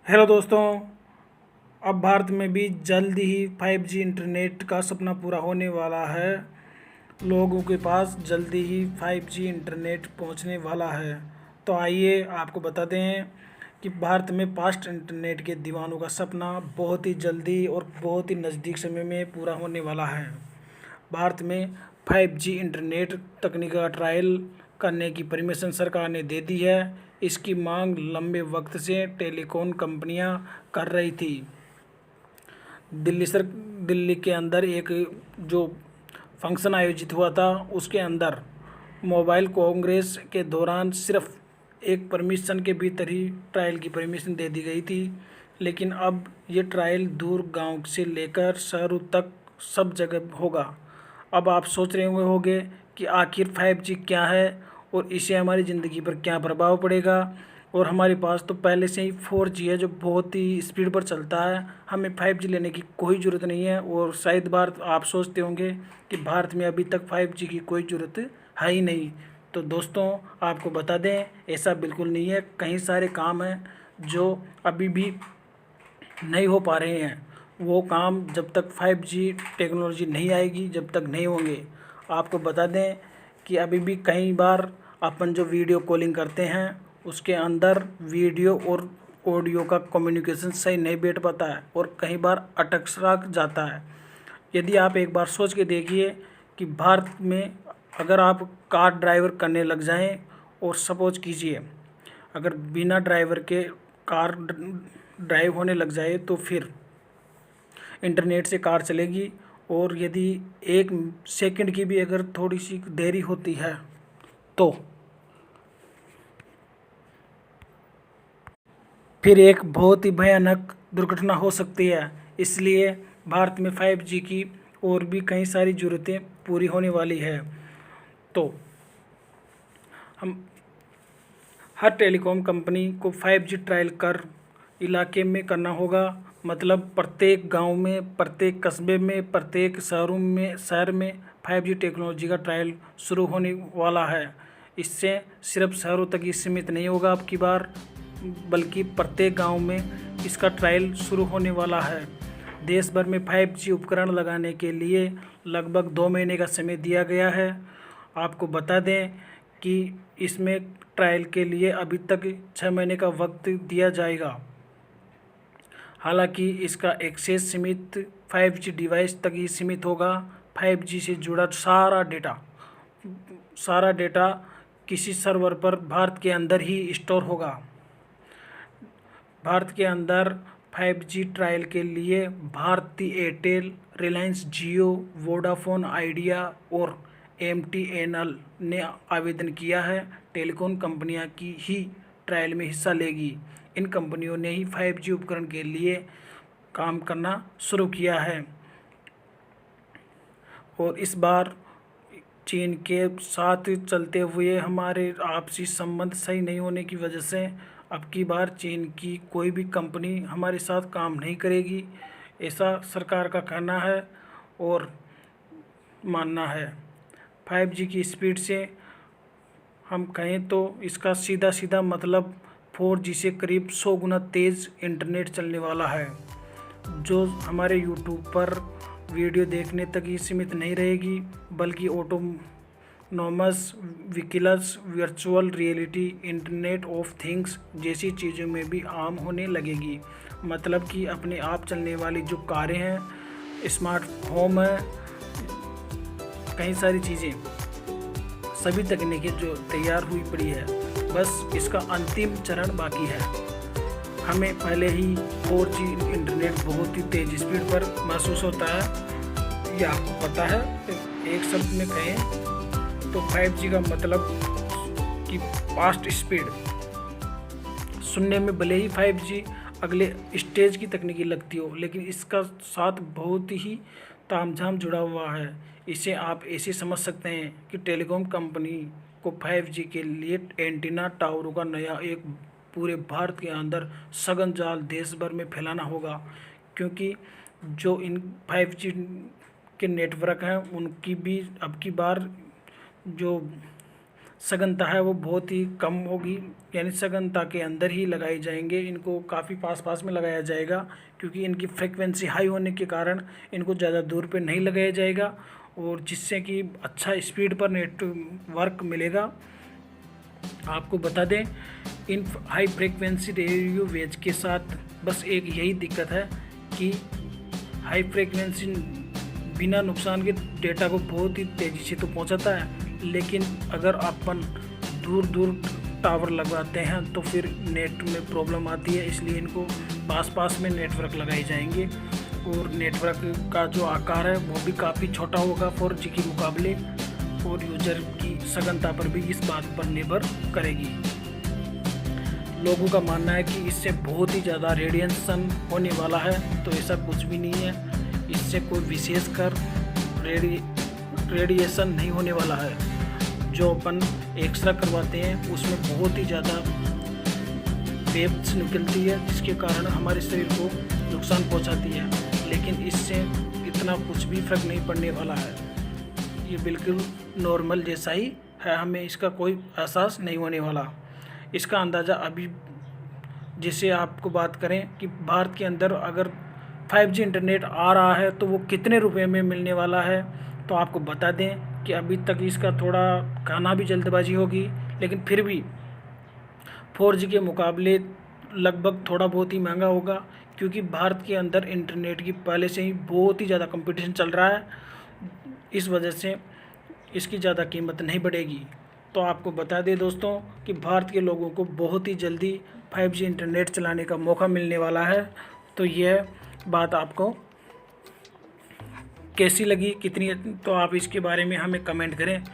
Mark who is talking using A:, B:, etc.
A: Hello दोस्तों। अब भारत में भी जल्द ही 5G इंटरनेट का सपना पूरा होने वाला है। लोगों के पास जल्दी ही 5G इंटरनेट पहुंचने वाला है। तो आइए आपको बता दें कि भारत में फास्ट इंटरनेट के दीवानों का सपना बहुत ही जल्दी और बहुत ही नज़दीक समय में पूरा होने वाला है। भारत में 5G इंटरनेट तकनीक का ट्रायल करने की परमिशन सरकार ने दे दी है। इसकी मांग लंबे वक्त से टेलीकॉम कंपनियां कर रही थी। दिल्ली के अंदर एक जो फंक्शन आयोजित हुआ था, उसके अंदर मोबाइल कांग्रेस के दौरान सिर्फ एक परमिशन के भीतर ही ट्रायल की परमिशन दे दी गई थी। लेकिन अब ये ट्रायल दूर गांव से लेकर शहरों तक सब जगह होगा। अब आप सोच रहे होंगे कि आखिर 5G क्या है और इससे हमारी ज़िंदगी पर क्या प्रभाव पड़ेगा। और हमारे पास तो पहले से ही 4G है जो बहुत ही स्पीड पर चलता है, हमें 5G लेने की कोई ज़रूरत नहीं है। और शायद भारत आप सोचते होंगे कि भारत में अभी तक 5G की कोई ज़रूरत है ही नहीं। तो दोस्तों आपको बता दें, ऐसा बिल्कुल नहीं है। कई सारे काम हैं जो अभी भी नहीं हो पा रहे हैं। वो काम जब तक 5G टेक्नोलॉजी नहीं आएगी जब तक नहीं होंगे। आपको बता दें कि अभी भी कई बार अपन जो वीडियो कॉलिंग करते हैं उसके अंदर वीडियो और ऑडियो का कम्युनिकेशन सही नहीं बैठ पाता है और कई बार अटक सा जाता है। यदि आप एक बार सोच के देखिए कि भारत में अगर आप कार ड्राइवर करने लग जाएं और सपोज कीजिए अगर बिना ड्राइवर के कार ड्राइव होने लग जाए तो फिर इंटरनेट से कार चलेगी। और यदि एक सेकंड की भी अगर थोड़ी सी देरी होती है तो फिर एक बहुत ही भयानक दुर्घटना हो सकती है। इसलिए भारत में 5G की और भी कई सारी ज़रूरतें पूरी होने वाली है। तो हम हर टेलीकॉम कंपनी को 5G ट्रायल कर इलाके में करना होगा। मतलब प्रत्येक गांव में, प्रत्येक कस्बे में, प्रत्येक शहर में 5G टेक्नोलॉजी का ट्रायल शुरू होने वाला है। इससे सिर्फ शहरों तक ही सीमित नहीं होगा अब की बार, बल्कि प्रत्येक गांव में इसका ट्रायल शुरू होने वाला है। देश भर में 5G उपकरण लगाने के लिए लगभग 2 महीने का समय दिया गया है। आपको बता दें कि इसमें ट्रायल के लिए अभी तक 6 महीने का वक्त दिया जाएगा। हालांकि इसका एक्सेस सीमित 5G डिवाइस तक ही सीमित होगा। 5G से जुड़ा सारा डेटा किसी सर्वर पर भारत के अंदर ही स्टोर होगा। भारत के अंदर 5G ट्रायल के लिए भारती एयरटेल, रिलायंस जियो, वोडाफोन आइडिया और MTNL ने आवेदन किया है। टेलीकॉम कंपनियां की ही ट्रायल में हिस्सा लेगी। इन कंपनियों ने ही 5G उपकरण के लिए काम करना शुरू किया है। और इस बार चीन के साथ चलते हुए हमारे आपसी संबंध सही नहीं होने की वजह से अब की बार चीन की कोई भी कंपनी हमारे साथ काम नहीं करेगी, ऐसा सरकार का कहना है और मानना है। 5G की स्पीड से हम कहें तो इसका सीधा सीधा मतलब 4G से करीब 100 गुना तेज़ इंटरनेट चलने वाला है, जो हमारे यूट्यूब पर वीडियो देखने तक ही सीमित नहीं रहेगी, बल्कि autonomous vehicles, virtual reality, internet of things जैसी चीज़ों में भी आम होने लगेगी। मतलब कि अपने आप चलने वाली जो कारें हैं, स्मार्ट होम है, कई सारी चीज़ें, सभी तकनीकें जो तैयार हुई पड़ी है, बस इसका अंतिम चरण बाकी है। हमें पहले ही 4G इंटरनेट बहुत ही तेज़ स्पीड पर महसूस होता है, यह आपको पता है। एक शब्द में कहें तो 5G का मतलब कि फास्ट स्पीड। सुनने में भले ही 5G अगले स्टेज की तकनीकी लगती हो, लेकिन इसका साथ बहुत ही तामझाम जुड़ा हुआ है। इसे आप ऐसे समझ सकते हैं कि टेलीकॉम कंपनी को 5G के लिए एंटीना टावरों का नया एक पूरे भारत के अंदर सघन जाल देश भर में फैलाना होगा, क्योंकि जो इन 5G के नेटवर्क हैं उनकी भी अब की बार जो सघनता है वो बहुत ही कम होगी, यानी सघनता के अंदर ही लगाए जाएंगे। इनको काफ़ी पास पास में लगाया जाएगा, क्योंकि इनकी फ्रिक्वेंसी हाई होने के कारण इनको ज़्यादा दूर पे नहीं लगाया जाएगा, और जिससे कि अच्छा स्पीड पर नेटवर्क मिलेगा। आपको बता दें, इन हाई फ्रिक्वेंसी रेडियो वेव्स के साथ बस एक यही दिक्कत है कि हाई फ्रिक्वेंसी बिना नुकसान के डेटा को बहुत ही तेज़ी से तो पहुंचाता है, लेकिन अगर अपन दूर दूर टावर लगवाते हैं तो फिर नेट में प्रॉब्लम आती है। इसलिए इनको पास पास में नेटवर्क लगाए जाएंगे, और नेटवर्क का जो आकार है वो भी काफ़ी छोटा होगा 4G के मुकाबले, और यूजर की सघनता पर भी इस बात पर निर्भर करेगी। लोगों का मानना है कि इससे बहुत ही ज़्यादा रेडिएशन होने वाला है, तो ऐसा कुछ भी नहीं है। इससे कोई विशेषकर रेडिएशन नहीं होने वाला है। जो अपन एक्सरे करवाते हैं उसमें बहुत ही ज़्यादा वेव्स निकलती है, जिसके कारण हमारे शरीर को नुकसान पहुंचाती है, लेकिन इससे इतना कुछ भी फर्क नहीं पड़ने वाला है। ये बिल्कुल नॉर्मल जैसा ही है, हमें इसका कोई एहसास नहीं होने वाला। इसका अंदाज़ा अभी जैसे आपको बात करें कि भारत के अंदर अगर 5G इंटरनेट आ रहा है तो वो कितने रुपए में मिलने वाला है, तो आपको बता दें कि अभी तक इसका थोड़ा कहना भी जल्दबाजी होगी, लेकिन फिर भी 4G के मुकाबले लगभग थोड़ा बहुत ही महंगा होगा, क्योंकि भारत के अंदर इंटरनेट की पहले से ही बहुत ही ज़्यादा कंपटीशन चल रहा है। इस वजह से इसकी ज़्यादा कीमत नहीं बढ़ेगी। तो आपको बता दें दोस्तों कि भारत के लोगों को बहुत ही जल्दी 5G इंटरनेट चलाने का मौका मिलने वाला है। तो यह बात आपको कैसी लगी, कितनी, तो आप इसके बारे में हमें कमेंट करें।